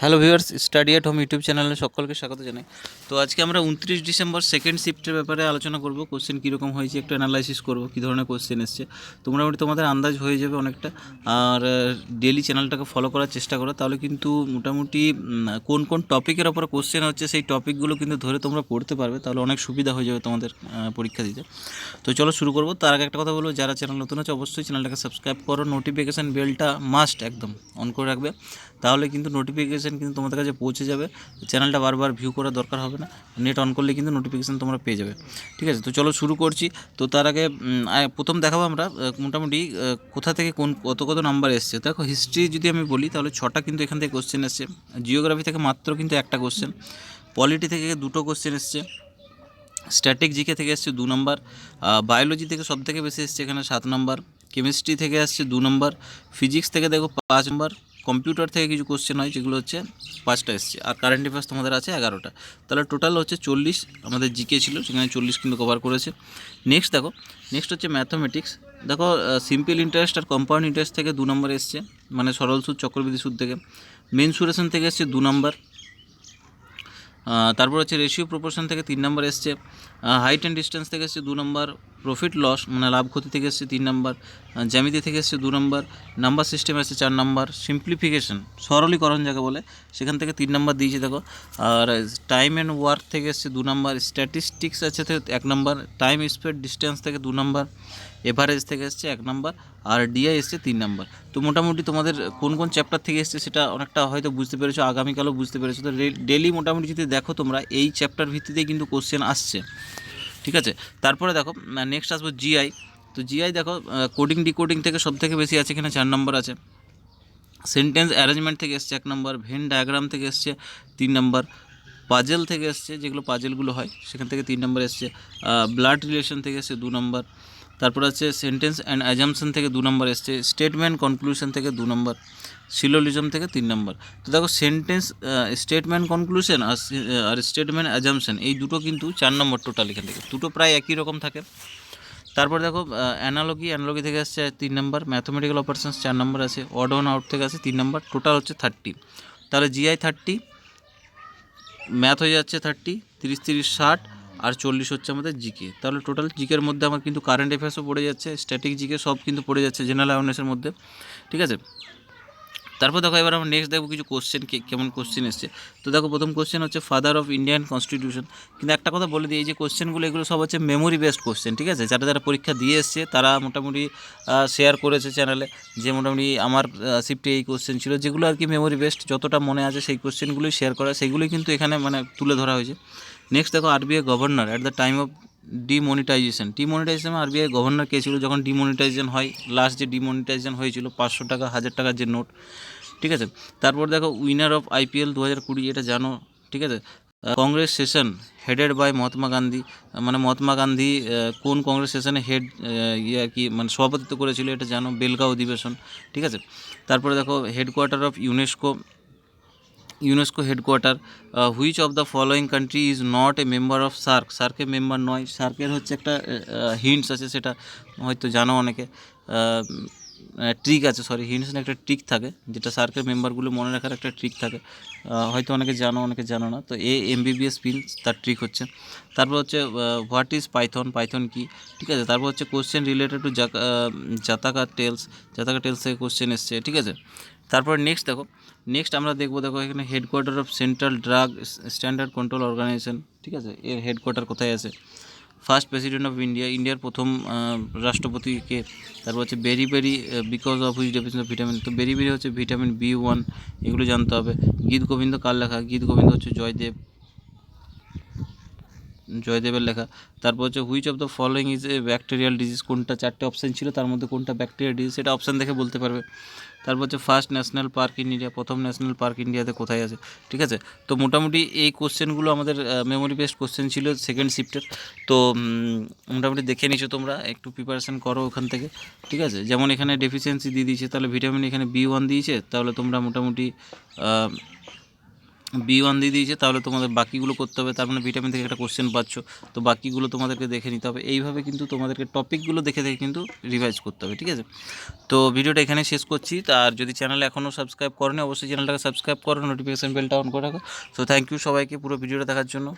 Hello viewers, study at home YouTube চ্যানেলে সকলকে স্বাগত জানাই। তো আজকে আমরা 29 ডিসেম্বর সেকেন্ড শিফটের ব্যাপারে আলোচনা করব। কোশ্চেন কীরকম হয়েছে একটু অ্যানালাইসিস করব, কী ধরনের কোশ্চেন এসছে। তো মোটামুটি তোমাদের আন্দাজ হয়ে যাবে অনেকটা। আর ডেলি চ্যানেলটাকে ফলো করার চেষ্টা করো, তাহলে কিন্তু মোটামুটি কোন কোন টপিকের ওপরে কোশ্চেন হচ্ছে সেই টপিকগুলো কিন্তু ধরে তোমরা পড়তে পারবে, তাহলে অনেক সুবিধা হয়ে যাবে তোমাদের পরীক্ষা দিতে। তো চলো শুরু করবো। তার আগে একটা কথা বলবো, যারা চ্যানেল নতুন আছে অবশ্যই চ্যানেলটাকে সাবস্ক্রাইব করো, নোটিফিকেশান বেলটা মাস্ট একদম অন করে রাখবে, তাহলে কিন্তু নোটিফিকেশান কিন্তু তোমাদের কাছে পৌঁছে যাবে। চ্যানেলটা বারবার ভিউ করার দরকার হবে না, নেট অন করলে কিন্তু নোটিফিকেশান তোমরা পেয়ে যাবে। ঠিক আছে, তো চলো শুরু করছি। তো তার আগে প্রথম দেখাবো আমরা মোটামুটি কোথা থেকে কত কত নাম্বার এসছে। দেখো, হিস্ট্রি যদি আমি বলি তাহলে 6টা কিন্তু এখান থেকে কোশ্চেন এসছে। জিওগ্রাফি থেকে মাত্র কিন্তু একটা কোশ্চেন, পলিটি থেকে 2টো কোশ্চেন এসছে, স্ট্যাটিক জিকে থেকে এসছে 2 নম্বর, বায়োলজি থেকে সব থেকে বেশি এসছে এখানে 7 নম্বর, কেমিস্ট্রি থেকে আসছে 2 নম্বর, ফিজিক্স থেকে দেখো 5 নম্বর, কম্পিউটার থেকে কিছু কোশ্চেন হয় যেগুলো হচ্ছে 5টা এসছে, আর কারেন্ট অ্যাফেয়ার্স তোমাদের আছে 11টা। তাহলে টোটাল হচ্ছে 40 আমাদের জিকে ছিল, সেখানে 40 কিন্তু কভার করেছে। নেক্সট দেখো, নেক্সট হচ্ছে ম্যাথামেটিক্স। দেখো, সিম্পল ইন্টারেস্ট আর কম্পাউন্ড ইন্টারেস্ট থেকে 2 নম্বর এসছে, মানে সরল সুদ চক্রবৃদ্ধি সুদ থেকে। মেনসুরেশন থেকে এসছে 2 নম্বর। তারপর হচ্ছে রেশিও প্রপোর্শন থেকে 3 নম্বর এসছে, হাইট অ্যান্ড ডিস্টেন্স থেকে এসছে 2 নম্বর, প্রফিট লস মানে লাভ ক্ষতি থেকে এসছে 3 নম্বর, জ্যামিতি থেকে এসছে 2 নম্বর, নাম্বার সিস্টেম এসছে 4 নম্বর, সিম্পলিফিকেশন সরলীকরণ যাকে বলে সেখান থেকে 3 নম্বর দিয়েছে দেখো। আর টাইম অ্যান্ড ওয়ার্ক থেকে এসছে 2 নম্বর, স্ট্যাটিস্টিক্স আছে 1 নম্বর, টাইম স্পেড ডিস্টেন্স থেকে 2 নম্বর, এভারেজ থেকে এসছে 1 নম্বর, আর ডিআই এসছে 3 নম্বর। তো মোটামুটি তোমাদের কোন কোন চ্যাপ্টার থেকে এসছে সেটা অনেকটা হয়তো বুঝতে পেরেছো, আগামীকালও বুঝতে পেরেছো। তো ডেলি মোটামুটি যদি দেখো তোমরা এই চ্যাপ্টার ভিত্তিতেই কিন্তু কোশ্চেন আসছে। ঠিক আছে, তারপরে দেখো নেক্সট আসবো জিআই। তো জিআই দেখো, কোডিং ডিকোডিং থেকে সব থেকে বেশি আছে, এখানে 4 নম্বর আছে। সেন্টেন্স অ্যারেঞ্জমেন্ট থেকে এসছে 1 নম্বর, ভেন ডায়াগ্রাম থেকে এসছে 3 নম্বর, পাজেল থেকে এসছে যেগুলো পাজেলগুলো হয় সেখান থেকে 3 নম্বর এসছে, ব্লাড রিলেশন থেকে এসছে 2 নম্বর, তারপর আছে সেন্টেন্স অ্যান্ড অ্যাজাম্পশন থেকে 2 নম্বর এসছে, স্টেটমেন্ট কনক্লুশন থেকে 2 নম্বর, সিলোলিজম থেকে 3 নম্বর। তো দেখো, সেন্টেন্স স্টেটমেন্ট কনক্লুশন আর স্টেটমেন্ট অ্যাজাম্পশন এই দুটো কিন্তু 4 নম্বর টোটাল, এখান থেকে দুটো প্রায় একই রকম থাকে। তারপর দেখো, অ্যানালজি থেকে আসছে 3 নম্বর, ম্যাথমেটিক্যাল অপারেশনস 4 নম্বর আছে, অড অন আউট থেকে আসে 3 নম্বর, টোটাল হচ্ছে 30। তাহলে জিআই 30, ম্যাথ হয়ে যাচ্ছে 30, 30 60, আর 40 হচ্ছে আমাদের জিকে। তাহলে টোটাল জিকের মধ্যে আমার কিন্তু কারেন্ট অ্যাফেয়ার্সও পড়ে যাচ্ছে, স্ট্যাটিক জিকে সব কিন্তু পড়ে যাচ্ছে জেনারেল অ্যাওয়ারনেসের মধ্যে। ঠিক আছে, তারপর দেখো এবার আমরা নেক্সট দেখবো কিছু কোশ্চেন, কেমন কোশ্চেন এসছে। তো দেখো, প্রথম কোশ্চেন হচ্ছে ফাদার অফ ইন্ডিয়ান কনস্টিটিউশন। কিন্তু একটা কথা বলে দিই, এই যে কোশ্চেনগুলো এগুলো সব হচ্ছে মেমোরি বেসড কোশ্চেন। ঠিক আছে, যারা যারা পরীক্ষা দিয়ে এসছে তারা মোটামুটি শেয়ার করেছে চ্যানেলে যে মোটামুটি আমার শিফটে এই কোশ্চেন ছিল, যেগুলো আর কি মেমোরি বেসড, যতটা মনে আছে সেই কোশ্চেনগুলোই শেয়ার করা, সেগুলোই কিন্তু এখানে মানে তুলে ধরা হয়েছে। নেক্সট দেখো, RBI governor at the time of demonetisation RBI governor কে ছিল যখন ডিমনিটাইজেশন হয়, লাস্ট যে ডিমনিটাইজেশন হয়েছিল 500 টাকা 1000 টাকার যে নোট। ঠিক আছে, তারপর দেখো, উইনার অফ আইপিএল 2020 এটা জানো। ঠিক আছে, Congress session headed by Mahatma Gandhi, মানে মহাত্মা গান্ধী কোন কংগ্রেস সেশনে হেড আর কি মানে সভাপতিত্ব করেছিল এটা জানো, বেলগাঁও অধিবেশন। ঠিক আছে, তারপরে দেখো, headquarter of UNESCO headquarter, which of the following country is not a member of SAARC, সার্কের মেম্বার নয়। সার্কের হচ্ছে একটা হিন্টস আছে, সেটা হয়তো জানো অনেকে, ট্রিক আছে, হিন্টস না, একটা ট্রিক থাকে যেটা সার্কের মেম্বারগুলো মনে রাখার একটা ট্রিক থাকে, হয়তো অনেকে জানো অনেকে জানো না। তো এমবিবিএস ফিল্ড তার ট্রিক হচ্ছে। তারপর হচ্ছে হোয়াট ইজ পাইথন, পাইথন কি। ঠিক আছে, তারপর হচ্ছে কোশ্চেন রিলেটেড টু জাতাকা টেলস থেকে কোশ্চেন এসছে। ঠিক আছে, তারপর নেক্সট দেখো, নেক্সট আমরা দেখবো, দেখো এখানে headquarter of central drug standard control organisation. ঠিক আছে, এর হেডকোয়ার্টার কোথায় আছে। ফার্স্ট প্রেসিডেন্ট অফ ইন্ডিয়া, ইন্ডিয়ার প্রথম রাষ্ট্রপতিকে। তারপর হচ্ছে berry because of which definition of vitamin. তো বেরি হচ্ছে ভিটামিন B1, এগুলো জানতে হবে। গীত গোবিন্দ কার লেখা, গীত গোবিন্দ হচ্ছে জয়দেবের লেখা। তারপর হচ্ছে which of the following is a bacterial disease, কোনটা, 4টে অপশান ছিল তার মধ্যে কোনটা ব্যাকটেরিয়াল ডিজিজ সেটা অপশান দেখে বলতে পারবে। তারপর হচ্ছে first national park in India, প্রথম ন্যাশনাল পার্ক ইন্ডিয়াতে কোথায় আছে। ঠিক আছে, তো মোটামুটি এই কোশ্চেনগুলো আমাদের মেমোরি বেসড কোশ্চেন ছিল সেকেন্ড শিফটের। তো মোটামুটি দেখে নিছো তোমরা, একটু প্রিপারেশান করো ওখান থেকে। ঠিক আছে, যেমন এখানে ডেফিসিয়েন্সি দিয়ে দিয়েছে, তাহলে ভিটামিন এখানে B1 দিয়েছে, তাহলে তোমরা মোটামুটি B1 দিয়ে দিয়েছে, তাহলে তোমাদের বাকিগুলো করতে হবে। তার মানে ভিটামিন থেকে একটা কোশ্চেন পাচ্ছ, তো বাকিগুলো তোমাদেরকে দেখে নিতে হবে। এইভাবে কিন্তু তোমাদেরকে টপিকগুলো দেখে দেখে কিন্তু রিভাইজ করতে হবে, ঠিক আছে? তো ভিডিওটা এখানে শেষ করছি। আর যদি চ্যানেলে এখনও সাবস্ক্রাইব করনি, অবশ্যই চ্যানেলটাকে সাবস্ক্রাইব করো, নোটিফিকেশান বেলটা অন করে রাখো। তো থ্যাংক ইউ সবাইকে পুরো ভিডিওটা দেখার জন্য।